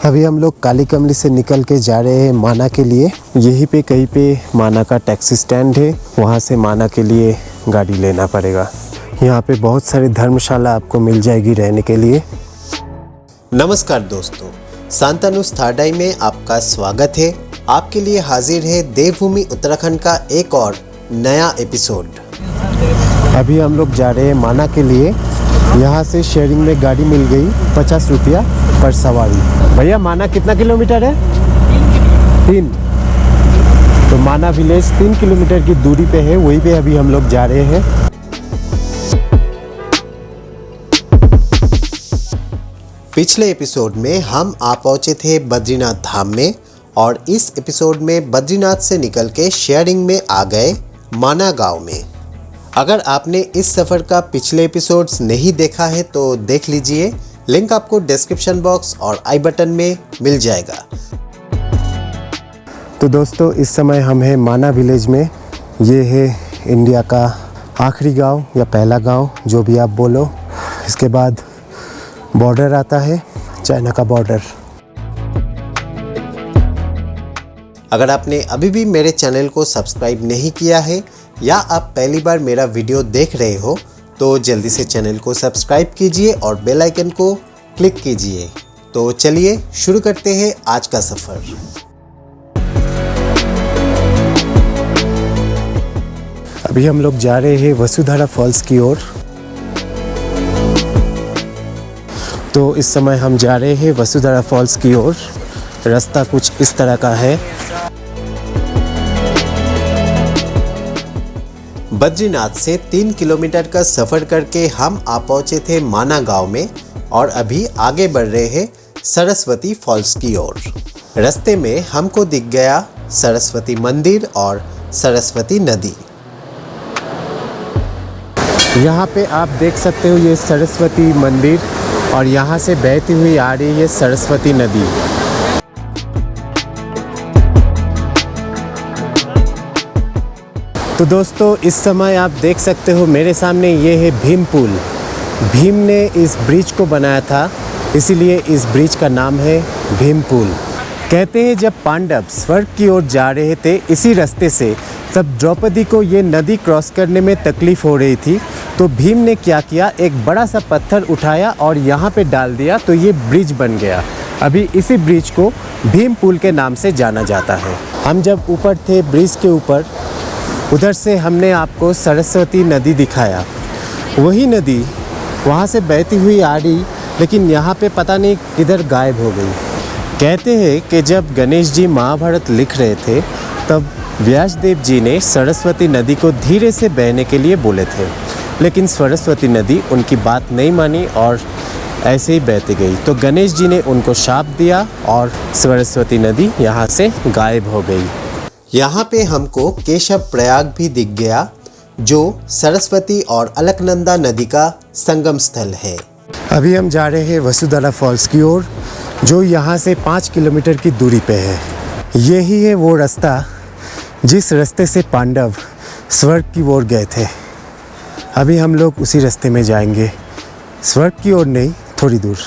अभी हम लोग काली कमली से निकल के जा रहे हैं माना के लिए। यहीं पे कहीं पे माना का टैक्सी स्टैंड है, वहाँ से माना के लिए गाड़ी लेना पड़ेगा। यहाँ पे बहुत सारी धर्मशाला आपको मिल जाएगी रहने के लिए। नमस्कार दोस्तों, शांतानुस थारडाई में आपका स्वागत है। आपके लिए हाजिर है देवभूमि उत्तराखंड का एक और नया एपिसोड। अभी हम लोग जा रहे हैं माना के लिए। यहाँ से शेयरिंग में गाड़ी मिल गई 50 रुपया पर सवारी। भैया माना कितना किलोमीटर है? 3। तो माना विलेज 3 किलोमीटर की दूरी पे है, वहीं पे अभी हम लोग जा रहे हैं। पिछले एपिसोड में हम आ पहुंचे थे बद्रीनाथ धाम में और इस एपिसोड में बद्रीनाथ से निकल के शेयरिंग में आ गए माना गांव में। अगर आपने इस सफ़र का पिछले एपिसोड्स नहीं देखा है तो देख लीजिए, लिंक आपको डिस्क्रिप्शन बॉक्स और आई बटन में मिल जाएगा। तो दोस्तों, इस समय हम हैं माना विलेज में। ये है इंडिया का आखिरी गांव या पहला गांव, जो भी आप बोलो। इसके बाद बॉर्डर आता है, चाइना का बॉर्डर। अगर आपने अभी भी मेरे चैनल को सब्सक्राइब नहीं किया है या आप पहली बार मेरा वीडियो देख रहे हो तो जल्दी से चैनल को सब्सक्राइब कीजिए और बेल आइकन को क्लिक कीजिए। तो चलिए शुरू करते हैं आज का सफ़र। अभी हम लोग जा रहे हैं वसुधारा फॉल्स की ओर। तो इस समय हम जा रहे हैं वसुधारा फॉल्स की ओर। रास्ता कुछ इस तरह का है। बद्रीनाथ से 3 किलोमीटर का सफ़र करके हम आ पहुँचे थे माना गांव में और अभी आगे बढ़ रहे हैं सरस्वती फॉल्स की ओर। रास्ते में हमको दिख गया सरस्वती मंदिर और सरस्वती नदी। यहाँ पे आप देख सकते हो ये सरस्वती मंदिर और यहाँ से बहती हुई आ रही है सरस्वती नदी। तो दोस्तों, इस समय आप देख सकते हो मेरे सामने ये है भीम पुल। भीम ने इस ब्रिज को बनाया था, इसीलिए इस ब्रिज का नाम है भीम पुल। कहते हैं जब पांडव स्वर्ग की ओर जा रहे थे इसी रास्ते से, तब द्रौपदी को ये नदी क्रॉस करने में तकलीफ़ हो रही थी। तो भीम ने क्या किया, एक बड़ा सा पत्थर उठाया और यहाँ पे डाल दिया, तो ये ब्रिज बन गया। अभी इसी ब्रिज को भीम पुल के नाम से जाना जाता है। हम जब ऊपर थे ब्रिज के ऊपर, उधर से हमने आपको सरस्वती नदी दिखाया। वही नदी वहाँ से बहती हुई आ रही, लेकिन यहाँ पे पता नहीं किधर गायब हो गई। कहते हैं कि जब गणेश जी महाभारत लिख रहे थे तब व्यासदेव जी ने सरस्वती नदी को धीरे से बहने के लिए बोले थे, लेकिन सरस्वती नदी उनकी बात नहीं मानी और ऐसे ही बहती गई। तो गणेश जी ने उनको शाप दिया और सरस्वती नदी यहाँ से गायब हो गई। यहाँ पे हमको केशव प्रयाग भी दिख गया, जो सरस्वती और अलकनंदा नदी का संगम स्थल है। अभी हम जा रहे हैं वसुधारा फॉल्स की ओर, जो यहाँ से 5 किलोमीटर की दूरी पे है। यही है वो रास्ता जिस रास्ते से पांडव स्वर्ग की ओर गए थे। अभी हम लोग उसी रास्ते में जाएंगे, स्वर्ग की ओर नहीं, थोड़ी दूर।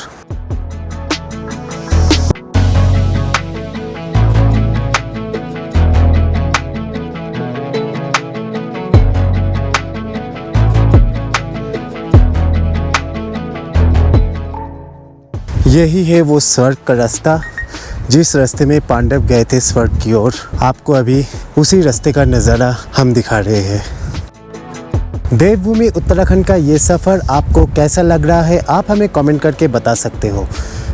यही है वो स्वर्ग का रास्ता जिस रास्ते में पांडव गए थे स्वर्ग की ओर। आपको अभी उसी रास्ते का नज़ारा हम दिखा रहे हैं। देवभूमि उत्तराखंड का ये सफ़र आपको कैसा लग रहा है, आप हमें कमेंट करके बता सकते हो।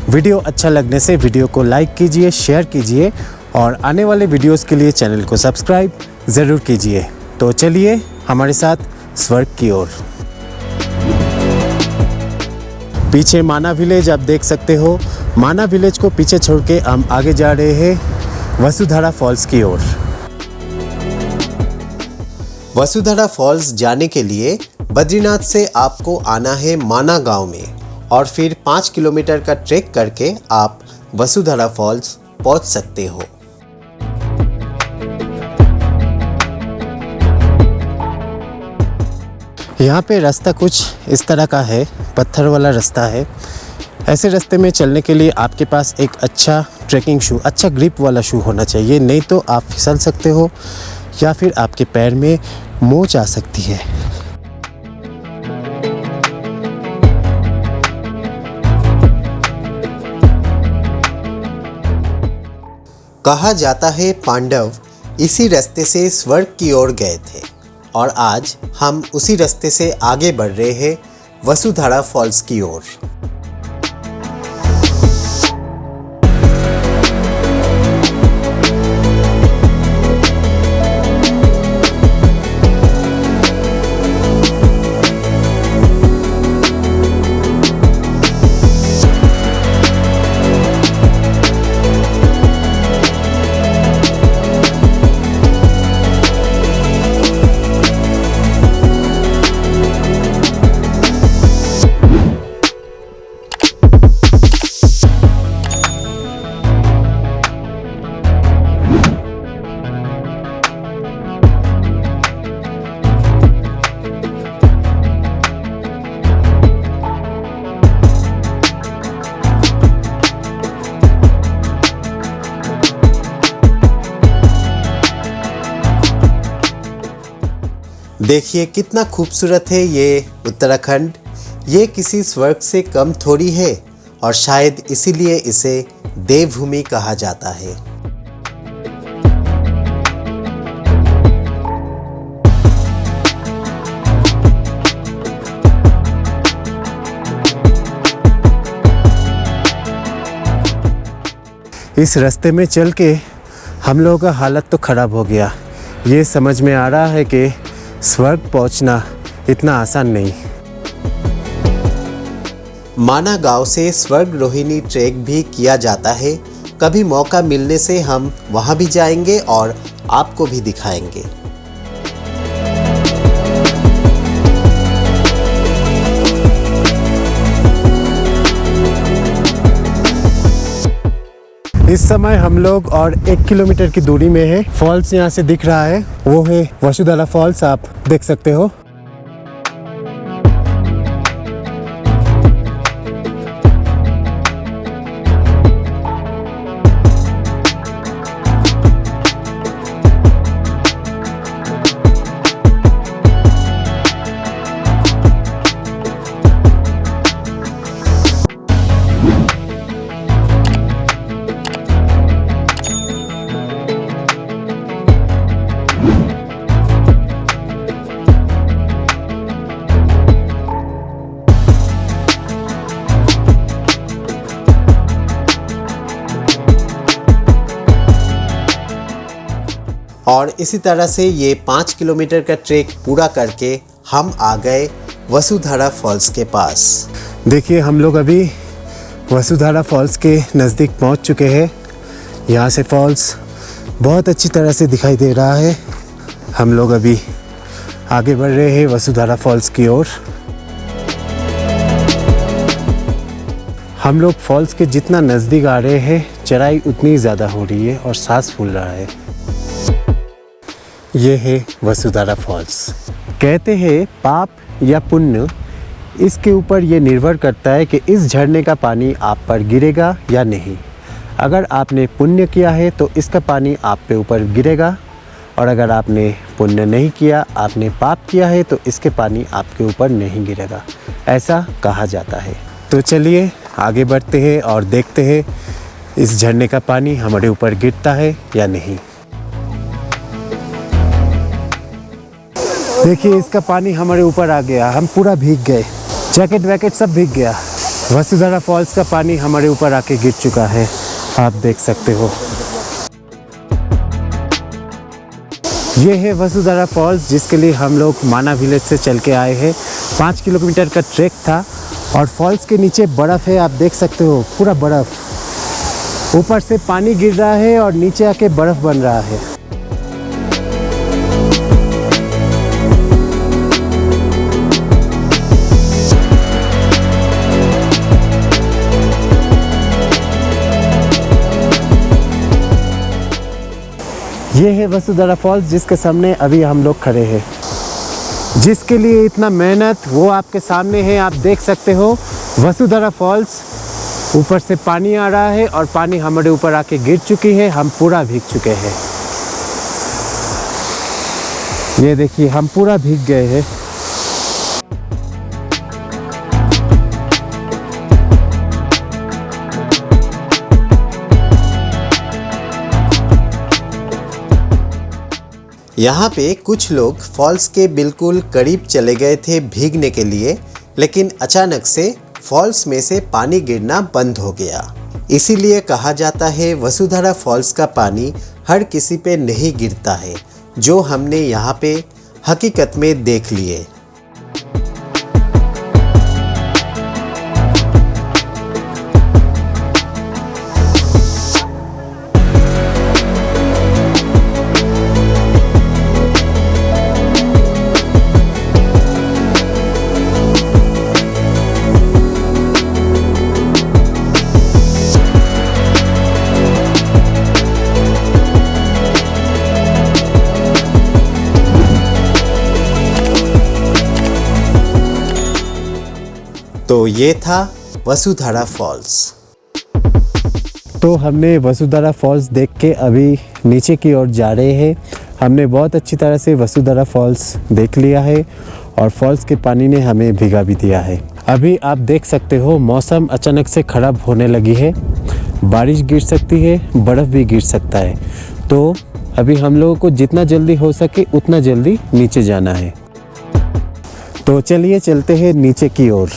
वीडियो अच्छा लगने से वीडियो को लाइक कीजिए, शेयर कीजिए और आने वाले वीडियोस के लिए चैनल को सब्सक्राइब ज़रूर कीजिए। तो चलिए हमारे साथ स्वर्ग की ओर। पीछे माना विलेज आप देख सकते हो। माना विलेज को पीछे छोड़ के हम आगे जा रहे हैं वसुधारा फॉल्स की ओर। वसुधारा फॉल्स जाने के लिए बद्रीनाथ से आपको आना है माना गांव में और फिर 5 किलोमीटर का ट्रैक करके आप वसुधारा फॉल्स पहुंच सकते हो। यहाँ पे रास्ता कुछ इस तरह का है, पत्थर वाला रास्ता है। ऐसे रास्ते में चलने के लिए आपके पास एक अच्छा ट्रैकिंग शू, अच्छा ग्रिप वाला शू होना चाहिए, नहीं तो आप फिसल सकते हो या फिर आपके पैर में मोच आ सकती है। कहा जाता है पांडव इसी रास्ते से स्वर्ग की ओर गए थे और आज हम उसी रास्ते से आगे बढ़ रहे हैं वसुधारा फॉल्स की ओर। देखिए कितना खूबसूरत है ये उत्तराखंड। ये किसी स्वर्ग से कम थोड़ी है और शायद इसीलिए इसे देवभूमि कहा जाता है। इस रास्ते में चल के हम लोगों का हालत तो ख़राब हो गया। ये समझ में आ रहा है कि स्वर्ग पहुंचना इतना आसान नहीं। माना गांव से स्वर्ग रोहिणी ट्रैक भी किया जाता है। कभी मौका मिलने से हम वहां भी जाएंगे और आपको भी दिखाएंगे। इस समय हम लोग और 1 किलोमीटर की दूरी में है। फॉल्स यहाँ से दिख रहा है, वो है वसुधारा फॉल्स, आप देख सकते हो। और इसी तरह से ये 5 किलोमीटर का ट्रैक पूरा करके हम आ गए वसुधारा फॉल्स के पास। देखिए हम लोग अभी वसुधारा फॉल्स के नज़दीक पहुंच चुके हैं। यहाँ से फॉल्स बहुत अच्छी तरह से दिखाई दे रहा है। हम लोग अभी आगे बढ़ रहे हैं वसुधारा फॉल्स की ओर। हम लोग फॉल्स के जितना नज़दीक आ रहे हैं, चढ़ाई उतनी ज़्यादा हो रही है और सांस फूल रहा है। ये है वसुधारा फॉल्स। कहते हैं पाप या पुण्य, इसके ऊपर ये निर्भर करता है कि इस झरने का पानी आप पर गिरेगा या नहीं। अगर आपने पुण्य किया है तो इसका पानी आप पे ऊपर गिरेगा, और अगर आपने पुण्य नहीं किया, आपने पाप किया है, तो इसके पानी आपके ऊपर नहीं गिरेगा, ऐसा कहा जाता है। तो चलिए आगे बढ़ते हैं और देखते हैं इस झरने का पानी हमारे ऊपर गिरता है या नहीं। देखिए इसका पानी हमारे ऊपर आ गया, हम पूरा भीग गए, जैकेट वैकेट सब भीग गया। वसुधारा फॉल्स का पानी हमारे ऊपर आके गिर चुका है, आप देख सकते हो। ये है वसुधारा फॉल्स, जिसके लिए हम लोग माना विलेज से चल के आए हैं। 5 किलोमीटर का ट्रैक था और फॉल्स के नीचे बर्फ़ है, आप देख सकते हो, पूरा बर्फ़। ऊपर से पानी गिर रहा है और नीचे आके बर्फ़ बन रहा है। ये है वसुधारा फॉल्स, जिसके सामने अभी हम लोग खड़े हैं। जिसके लिए इतना मेहनत, वो आपके सामने है, आप देख सकते हो। वसुधारा फॉल्स ऊपर से पानी आ रहा है और पानी हमारे ऊपर आके गिर चुकी है, हम पूरा भीग चुके हैं। ये देखिए हम पूरा भीग गए हैं। यहाँ पे कुछ लोग फॉल्स के बिल्कुल करीब चले गए थे भीगने के लिए, लेकिन अचानक से फॉल्स में से पानी गिरना बंद हो गया। इसीलिए कहा जाता है वसुधारा फॉल्स का पानी हर किसी पे नहीं गिरता है, जो हमने यहाँ पे हकीकत में देख लिए। तो ये था वसुधारा फॉल्स। तो हमने वसुधारा फॉल्स देख के अभी नीचे की ओर जा रहे हैं। हमने बहुत अच्छी तरह से वसुधारा फॉल्स देख लिया है और फॉल्स के पानी ने हमें भिगा भी दिया है। अभी आप देख सकते हो मौसम अचानक से ख़राब होने लगी है, बारिश गिर सकती है, बर्फ़ भी गिर सकता है। तो अभी हम लोगों को जितना जल्दी हो सके उतना जल्दी नीचे जाना है। तो चलिए चलते हैं नीचे की ओर।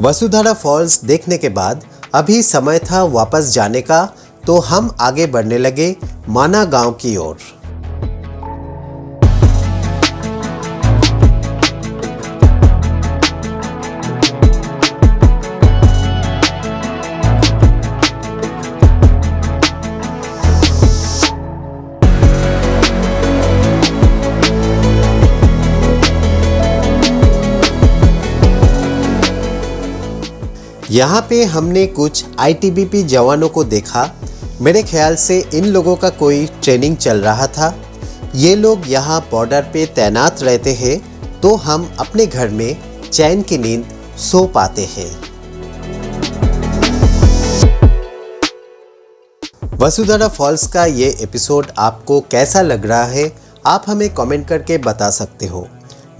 वसुधारा फॉल्स देखने के बाद अभी समय था वापस जाने का, तो हम आगे बढ़ने लगे माना गांव की ओर। यहाँ पे हमने कुछ आईटीबीपी जवानों को देखा। मेरे ख्याल से इन लोगों का कोई ट्रेनिंग चल रहा था। ये लोग यहाँ बॉर्डर पे तैनात रहते हैं, तो हम अपने घर में चैन की नींद सो पाते हैं। वसुधारा फॉल्स का ये एपिसोड आपको कैसा लग रहा है, आप हमें कमेंट करके बता सकते हो।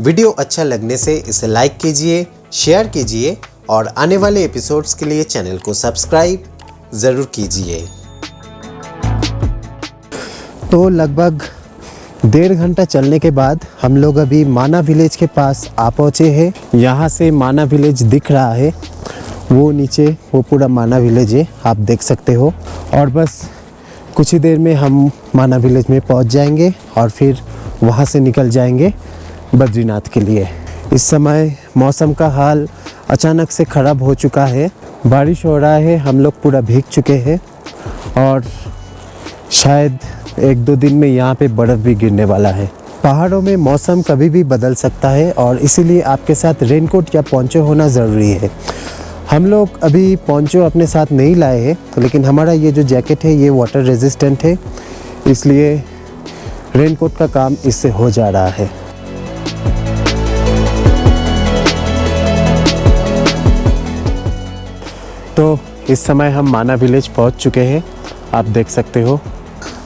वीडियो अच्छा लगने से इसे लाइक कीजिए, शेयर कीजिए और आने वाले एपिसोड्स के लिए चैनल को सब्सक्राइब ज़रूर कीजिए। तो लगभग 1.5 घंटा चलने के बाद हम लोग अभी माना विलेज के पास आ पहुँचे हैं। यहाँ से माना विलेज दिख रहा है, वो नीचे वो पूरा माना विलेज है, आप देख सकते हो। और बस कुछ ही देर में हम माना विलेज में पहुँच जाएंगे और फिर वहाँ से निकल जाएंगे बद्रीनाथ के लिए। इस समय मौसम का हाल अचानक से ख़राब हो चुका है, बारिश हो रहा है, हम लोग पूरा भीग चुके हैं और शायद 1-2 दिन में यहाँ पे बर्फ़ भी गिरने वाला है। पहाड़ों में मौसम कभी भी बदल सकता है और इसीलिए आपके साथ रेनकोट या पोंचो होना ज़रूरी है। हम लोग अभी पोंचो अपने साथ नहीं लाए हैं, लेकिन हमारा ये जो जैकेट है ये वाटर रेजिस्टेंट है, इसलिए रेनकोट का काम इससे हो जा रहा है। तो इस समय हम माना विलेज पहुंच चुके हैं, आप देख सकते हो।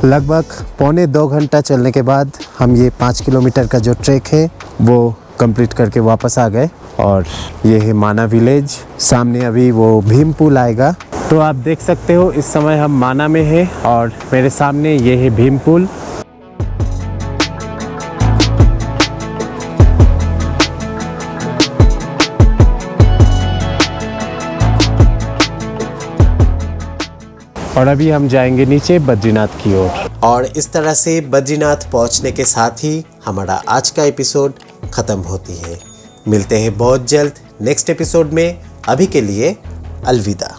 लगभग 1.25 घंटा चलने के बाद हम ये 5 किलोमीटर का जो ट्रैक है वो कंप्लीट करके वापस आ गए और ये है माना विलेज। सामने अभी वो भीम पुल आएगा। तो आप देख सकते हो इस समय हम माना में हैं और मेरे सामने ये है भीम पुल। और अभी हम जाएंगे नीचे बद्रीनाथ की ओर। और इस तरह से बद्रीनाथ पहुंचने के साथ ही हमारा आज का एपिसोड ख़त्म होती है। मिलते हैं बहुत जल्द नेक्स्ट एपिसोड में। अभी के लिए अलविदा।